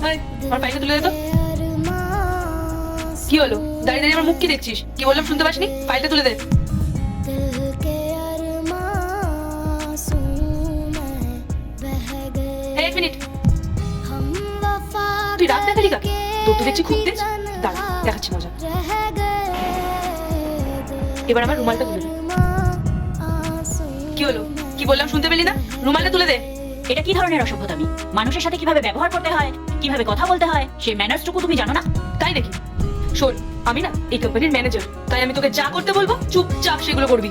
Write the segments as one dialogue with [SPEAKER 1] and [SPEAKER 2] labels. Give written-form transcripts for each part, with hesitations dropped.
[SPEAKER 1] High, আমার ফাইলটা তুলে দে তো। কি হলো? দাঁড়িয়ে দাঁড়িয়ে আমার মুখ কি দেখছিস? কি বললাম শুনতে পাসনি? ফাইলটা তুলে দে। এক মিনিট, তুই রাত দেখালি কাকে? তোর তো দেখছি খুব তেজ। দাঁড়া, দেখাচ্ছি মজা। এবার আমার রুমালটা তুলে দে। কি হলো? কি বললাম শুনতে পেলি না? রুমালটা তুলে দে।
[SPEAKER 2] এটা কি ধরনের অসভ্যতামি? মানুষের সাথে কিভাবে ব্যবহার করতে হয়, কিভাবে কথা বলতে হয়, সেই ম্যানার্সটুকু তুমি জানো না?
[SPEAKER 1] তাই নাকি? শোন, আমি না এই কোম্পানির ম্যানেজার, তাই আমি তোকে যা করতে বলবো চুপচাপ সেগুলো করবি।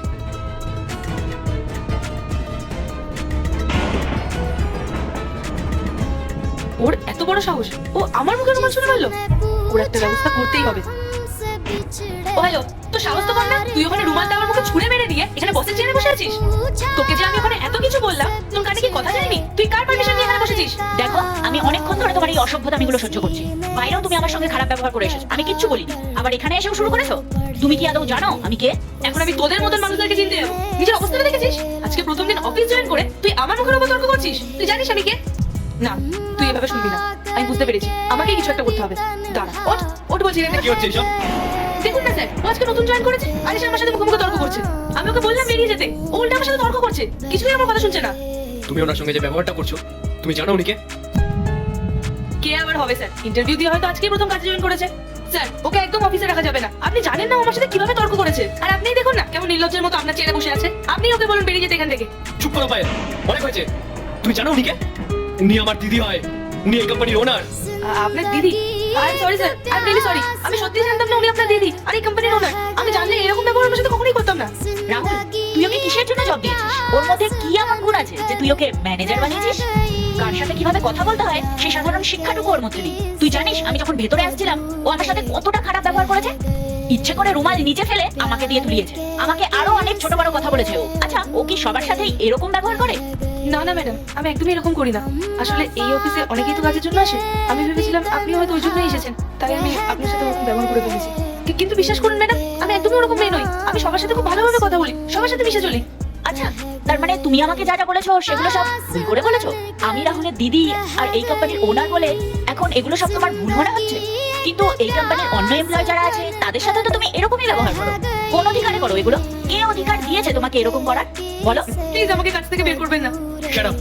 [SPEAKER 1] ওর এত বড় সাহস, ও আমার মুখে রুমাল ছুঁড়ে মারলো। ওর একটা ব্যবস্থা করতেই হবে। ও হ্যালো, তো সাহস তো কর না, তুই ওখানে রুমালটা আমার মুখে ছুঁড়ে মেরে দিয়ে এখানে বসের চেয়ারে বসে আছিস। তোকে যে আমি ওখানে এত কিছু বললাম, তোর কানে কি কথা যায়নি? তুই কার পারমিশন নিয়ে এখানে বসেছিস?
[SPEAKER 2] দেখো, আমি অনেকক্ষণ ধরে তোমার এই অসভ্যতামিগুলো সহ্য করছি। বাইরেও তুমি আমার সঙ্গে খারাপ ব্যবহার করে এসেছো, আমি কিচ্ছু বলিনি। আবার এখানে এসেও শুরু করেছো। তুমি কি আদৌ জানো আমি কে?
[SPEAKER 1] এখন আমি তোদের মতন মানুষদেরকে চিনতে যাবো? নিজের অবস্থাটা দেখেছিস? আজকে প্রথম দিন অফিস জয়েন করে তুই আমার মুখের উপর তর্ক করছিস। তুই জানিস আমি কে? না, তুই এভাবে শুনবি না। আমি বুঝতে পেরেছি, আমাকে কিছু একটা করতে হবে। দাঁড়া, ওঠ ওঠ বলছি।
[SPEAKER 3] কি হচ্ছে এসব?
[SPEAKER 1] দেখুন না স্যার, ও আজকে নতুন জয়েন করেছে আর এসে আমার সাথে মুখে তর্ক করছে। আমি ওকে বললাম বেরিয়ে যেতে, ও উল্টা আমার সাথে তর্ক করছে। কিছুই আমার কথা শুনছে না।
[SPEAKER 3] তুমি ওনার সঙ্গে যে ব্যবহারটা করছো, তুমি জানো উনি কে?
[SPEAKER 1] কে আবার হবে স্যার? ইন্টারভিউ দিয়ে হয়তো আজকেই প্রথম কাজে জয়েন করেছে। স্যার, ওকে একদম অফিসে রাখা যাবে না। আপনি জানেন না ও আমার সাথে কিভাবে তর্ক করেছে। আর আপনিই দেখুন না কেমন নির্লজ্জের মতো আপনার চেয়ারে বসে আছে। আপনি ওকে বলুন বেরিয়ে যেতে এখান থেকে।
[SPEAKER 3] চুপ করো পায়েল, অনেক হয়েছে। তুমি জানো উনি কে? উনি আমার দিদি হয়, উনি এই কোম্পানির ওনার।
[SPEAKER 1] আপনার দিদি? I am sorry sir, I am really sorry. আমি সত্যি জানতাম না উনি আপনার দিদি আর এই কোম্পানির ওনার। আমি জানলে এরকম ব্যবহার ওর সাথে কখনোই করতাম না।
[SPEAKER 2] রাহুল, তুই ওকে কিসের জন্য জব দিয়েছিস? ওর মধ্যে কি এমন গুণ আছে যে তুই ওকে ম্যানেজার বানিয়েছিস? কার সাথে কিভাবে কথা বলতে হয় সেই সাধারণ শিক্ষাটুকু ওর মধ্যে নেই। তুই জানিস আমি যখন ভেতরে আসছিলাম ও আমার সাথে কতটা খারাপ ব্যবহার করেছে? ইচ্ছে করে রুমাল নিচে ফেলে আমাকে দিয়ে তুলিয়েছে। আমাকে আরো অনেক ছোট বড় কথা বলেছে ও। আচ্ছা, ও কি সবার সাথেই এরকম ব্যবহার করে?
[SPEAKER 1] না না ম্যাডাম, আমি একদমই এরকম করি না। আসলে এই অফিসে অনেকেই তো কাজের জন্য আসে। আমি ভেবেছিলাম আপনি হয়তো ওই জন্যই এসেছেন, তাই আমি আপনার সাথে ওরকম ব্যবহার করে ফেলেছি। কিন্তু বিশ্বাস করুন ম্যাডাম, আমি একদমই ওরকম মেয়ে নই। আমি সবার সাথে খুব ভালোভাবে কথা বলি, সবার সাথে মিশে চলি।
[SPEAKER 2] আচ্ছা, তার মানে তুমি আমাকে যা যা বলেছো সেগুলো সব ভুল করে বলেছো? আমি রাহুলের দিদি আর এই কোম্পানির ওনার বলে এখন এগুলো সব তোমার ভুল মনে হচ্ছে? কিন্তু এই কোম্পানির অন্য এমপ্লয় যারা আছে তাদের সাথে তো তুমি এরকমই ব্যবহার করো। কোন অধিকারে করো এগুলো? কে অধিকার দিয়েছে তোমাকে এরকম করার? বলো।
[SPEAKER 1] প্লিজ আমাকে কাছ থেকে বের করবেন না।
[SPEAKER 3] Shut up.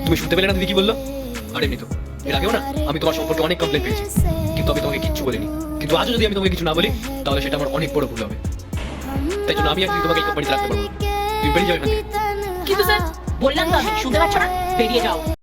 [SPEAKER 3] তুমি শুনতে পেলে না দিদি কি বললো? আর এমনি তো এর আগেও না আমি তোমার সম্পর্কে অনেক কমপ্লেন পেয়েছি, কিন্তু আমি তোমাকে কিচ্ছু বলিনি। কিন্তু আজও যদি আমি তোমাকে কিছু না বলি তাহলে সেটা আমার অনেক বড় ভুল হবে। তাই জন্য আমি একদিন তোমাকে এই কোম্পানিতে রাখতে পারবো না। তুমি বেরিয়ে যাও এখান থেকে।
[SPEAKER 1] কিন্তু স্যার,
[SPEAKER 2] বললাম তো আমি, শুনতে পাচ্ছ না? বেরিয়ে যাও।